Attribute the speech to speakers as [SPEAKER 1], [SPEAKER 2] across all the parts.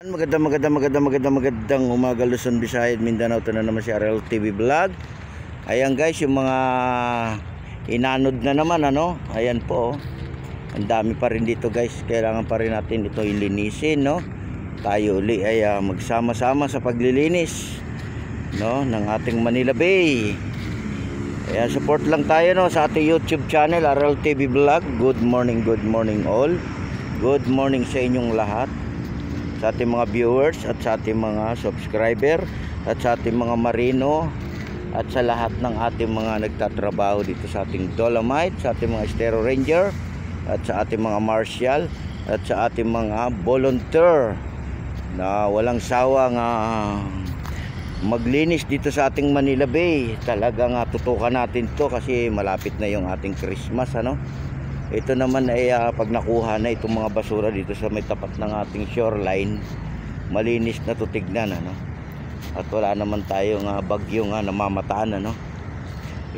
[SPEAKER 1] Magandang umaga Luzon, Visayas, Mindanao. Ito na naman si RL TV Vlog. Ayan guys, yung mga inanod na naman ano. Ayan po, ang dami pa rin dito guys. Kailangan pa rin natin ito ilinisin, no. Tayo uli ay magsama-sama sa paglilinis, no, ng ating Manila Bay. Ayan, support lang tayo, no, sa ating YouTube channel RL TV Vlog. Good morning all. Good morning sa inyong lahat, sa ating mga viewers at sa ating mga subscriber at sa ating mga marino at sa lahat ng ating mga nagtatrabaho dito sa ating Dolomite, sa ating mga Estero Ranger at sa ating mga Marshal at sa ating mga volunteer na walang sawang maglinis dito sa ating Manila Bay. Talagang tutukan natin to kasi malapit na yung ating Christmas, ano. Ito naman ay pag nakuha na itong mga basura dito sa may tapat ng ating shoreline, malinis na to tignan, ano. At wala naman tayong bagyo namamataan, ano.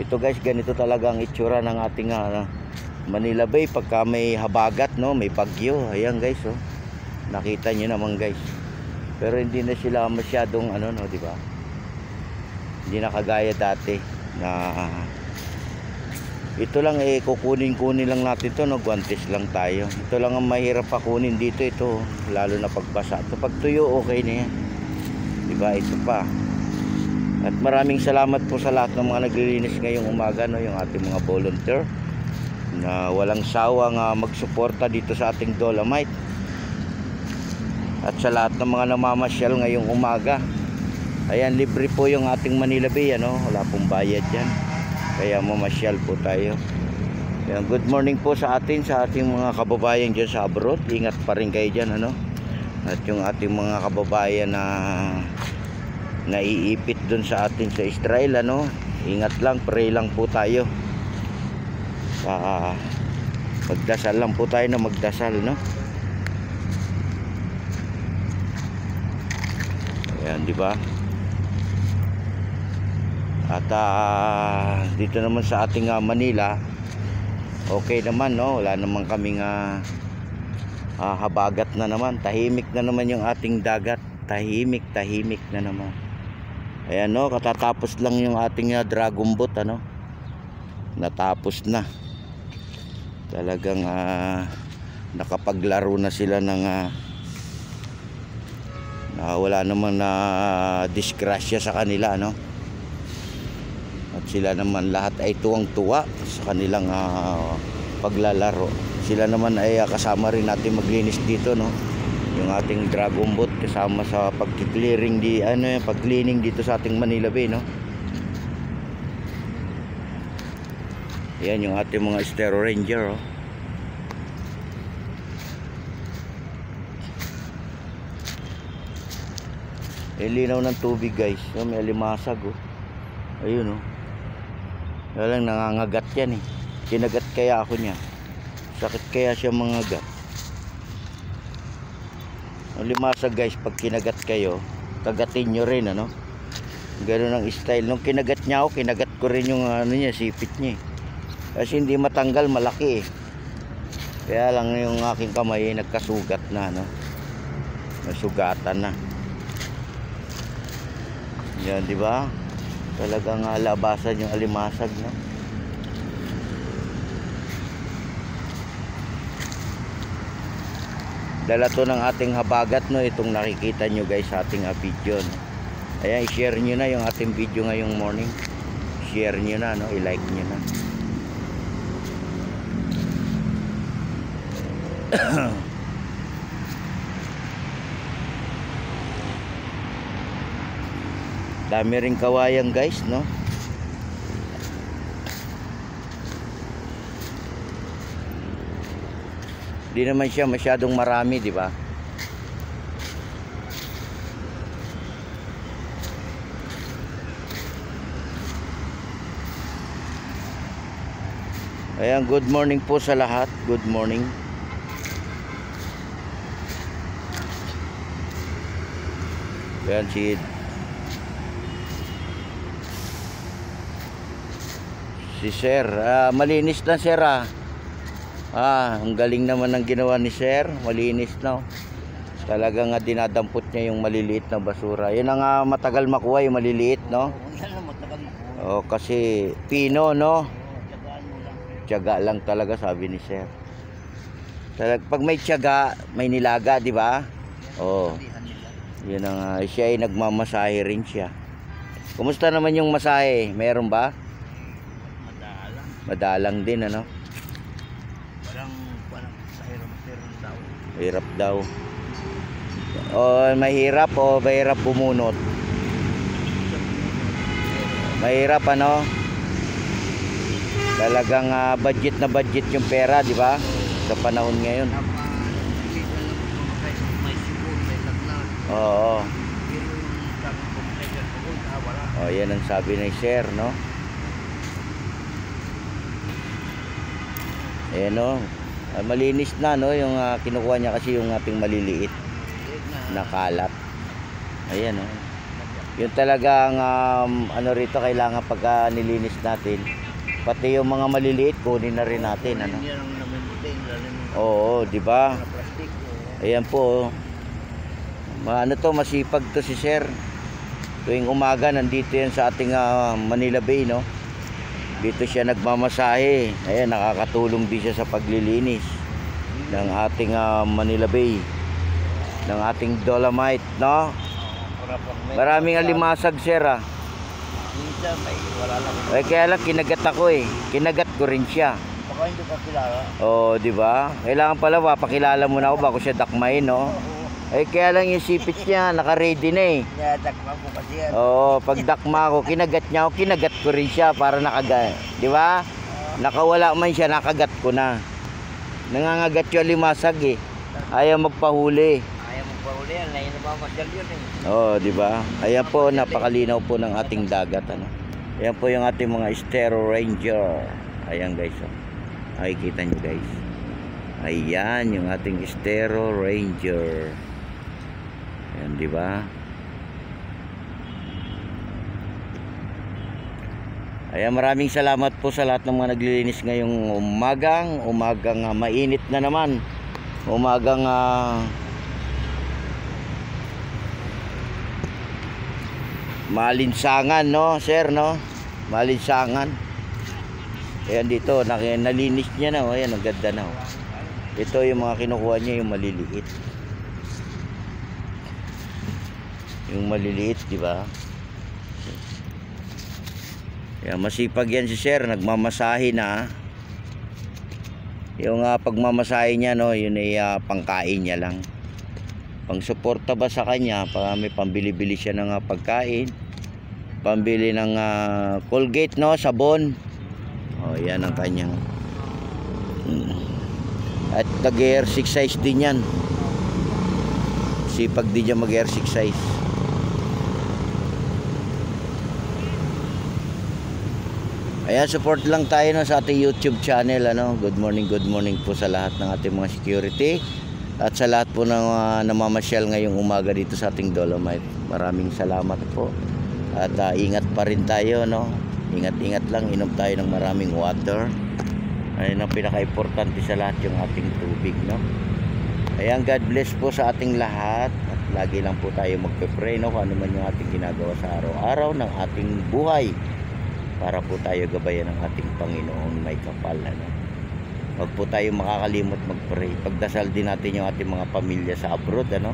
[SPEAKER 1] Ito guys, ganito talaga ang itsura ng ating Manila Bay pagka may habagat, no, may bagyo. Ayan guys, oh. Nakita niyo naman guys. Pero hindi na sila masyadong no, di ba? Hindi na kagaya dati na ito lang kukunin lang natin to, no, guantes lang tayo. Ito lang ang mahirap pa kunin dito, ito lalo na pagbasa. Ito pag tuyo okay na yan, diba? Ito pa. At maraming salamat po sa lahat ng mga naglilinis ngayong umaga, no, yung ating mga volunteer na walang sawang magsuporta dito sa ating Dolomite, at sa lahat ng mga namamasyal ngayong umaga. Ayan, libre po yung ating Manila Bay, ano, wala pong bayad yan. Kaya mamasyal po tayo. Yan, good morning po sa ating mga kababayan dyan sa abroad. Ingat pa rin kayo dyan, ano. At yung ating mga kababayan na naiipit dun sa atin sa Israel, ano. Ingat lang, pray lang po tayo. Magdasal lang po tayo na magdasal, no. Ayan, di ba? At dito naman sa ating Manila, okay naman, no? Wala naman kaming habagat na naman. Tahimik na naman yung ating dagat. Tahimik na naman. Ayan, no, katatapos lang yung ating dragon boat, ano. Natapos na. Talagang nakapaglaro na sila ng wala naman na disgrasya sa kanila, no. At sila naman lahat ay tuwang-tuwa sa kanilang paglalaro. Sila naman ay kasama rin natin maglinis dito, no. Yung ating dragon boat kasama sa pag-clearing pag-cleaning dito sa ating Manila Bay, no. Yan yung ating mga Estero Ranger, oh. Linaw ng tubig guys, oh, may alimasag, oh. Ayun, oh. Wala lang, nangangagat yan, eh. Kinagat kaya ako niya. Sakit kaya siya mangagat. Ang limasag guys, pag kinagat kayo, kagatin nyo rin, ano. Ganun ang style. Nung kinagat niya ako, kinagat ko rin yung niya, sipit niya, eh. Kasi hindi matanggal, malaki, eh. Kaya lang yung aking kamay nagkasugat na, no. Nasugatan na. Yan, di ba? Talagang labasan yung alimasag, no. Dala to ng ating habagat, no, itong nakikita nyo guys sa ating video, no. Ayan, i-share nyo na yung ating video ngayong morning. Share nyo na, no, i-like nyo na. Dami ring kawayan guys, no. Di naman siya masyadong marami, di ba? Ayan, good morning po sa lahat. Good morning. Ayan si Sir, malinis na Sir, ang galing naman ng ginawa ni Sir, malinis na. Talagang dinadampot niya yung maliliit na basura. Yun ang matagal makuha, yung maliliit, no?
[SPEAKER 2] Yan lang matagal mo.
[SPEAKER 1] Oh, kasi pino, no?
[SPEAKER 2] Tiyagaan mo lang.
[SPEAKER 1] Tiyaga lang talaga, sabi ni sir. Pag may tiyaga, may nilaga, di ba? Oh.
[SPEAKER 2] Pilihan nila.
[SPEAKER 1] Yun siya ay nagmamasahe rin siya. Kumusta naman yung masahe? Meron ba?
[SPEAKER 2] Madalang.
[SPEAKER 1] Madalang din, ano?
[SPEAKER 2] Walang mahirap daw.
[SPEAKER 1] Hirap daw. O mahirap o mahirap bumunot? Mahirap, ano? Talagang budget na budget yung pera, di ba? Sa panahon ngayon.
[SPEAKER 2] May sipon, may taglag.
[SPEAKER 1] Oo.
[SPEAKER 2] Pero yung computer po, wala.
[SPEAKER 1] O yan ang sabi ng sir, no? Ayan, no? Malinis na, no? Yung kinukuha niya kasi yung ating maliliit na kalat. Ayan, no? Yung talagang ano rito, kailangan pagka nilinis natin, pati yung mga maliliit kunin na rin natin, ano?
[SPEAKER 2] Yan ang namimitin, lalo ng
[SPEAKER 1] Oo, di ba?
[SPEAKER 2] plastic.
[SPEAKER 1] Ayan po. Ano to, masipag to si sir. Tuwing umaga nandito yan sa ating Manila Bay, no? Dito siya nagmamasahe. Ayan, nakakatulong din siya sa paglilinis ng ating Manila Bay, ng ating Dolomite, no? Maraming alimasag, sir,
[SPEAKER 2] Minsan may wala lang.
[SPEAKER 1] kaya lang kinagat ako, kinagat ko rin siya.
[SPEAKER 2] Baka hindi ka kilala.
[SPEAKER 1] Oh, di ba? Kailangan pala papakilala muna ako bago siya dakmain, no? Kaya lang yung sipit niya naka-ready na,
[SPEAKER 2] Kaya dakma po kasi yan.
[SPEAKER 1] Oo, pag dakma ko, kinagat niya ako, kinagat ko rin siya para nakagat. Di ba? Nakawala man siya, nakagat ko na. Nangangagat yung limasag, Ayaw magpahuli.
[SPEAKER 2] Ayaw mo pa uli yan, na namamasyal yun
[SPEAKER 1] Oo, di ba? Ayan po, napakalinaw po ng ating dagat, ano? Ayan po yung ating mga Estero Ranger. Ayan, guys, Makikita nyo, guys. Ayan yung ating Estero Ranger. Ayan, di ba? Ayan, maraming salamat po sa lahat ng mga naglilinis ngayong umagang mainit na naman. Umagang malinsangan, no, sir, no? Malinsangan. Ayan dito, nalinis niya na, ayan, ang ganda na. Ito yung mga kinukuha niya, yung maliliit. Yung maliliit, di ba? Ayan, masipag yan si sir, nagmamasahe na. Yung pagmamasahe niya, no, yun ay pangkain niya lang. Pangsuporta ba sa kanya, may pambili-bili siya ng pagkain, pambili ng Colgate, no, sabon. Oh, yan ang kanyang. At nag-exercise din yan. Sipag din niya mag-exercise. Ayan, support lang tayo, no, sa ating YouTube channel, ano. Good morning po sa lahat ng ating mga security. At sa lahat po ng namamasyal ngayong umaga dito sa ating Dolomite. Maraming salamat po. At ingat pa rin tayo, no? Ingat-ingat lang, inom tayo ng maraming water. Ayun ang pinaka-importante sa lahat, yung ating tubig, no? Ayan, God bless po sa ating lahat. At lagi lang po tayo magpe-pray, no? Kung ano man yung ating ginagawa sa araw-araw ng ating buhay. Para po tayo gabayan ng ating Panginoon may kapal, ano? Huwag po tayo makakalimot mag-pray. Pagdasal din natin yung ating mga pamilya sa abroad, ano?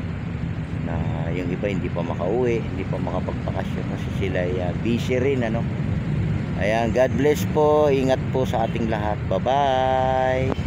[SPEAKER 1] Na yung iba hindi pa makauwi, hindi pa makapagpakasyon kasi sila ay busy rin, ano? Ayan, God bless po. Ingat po sa ating lahat. Bye-bye.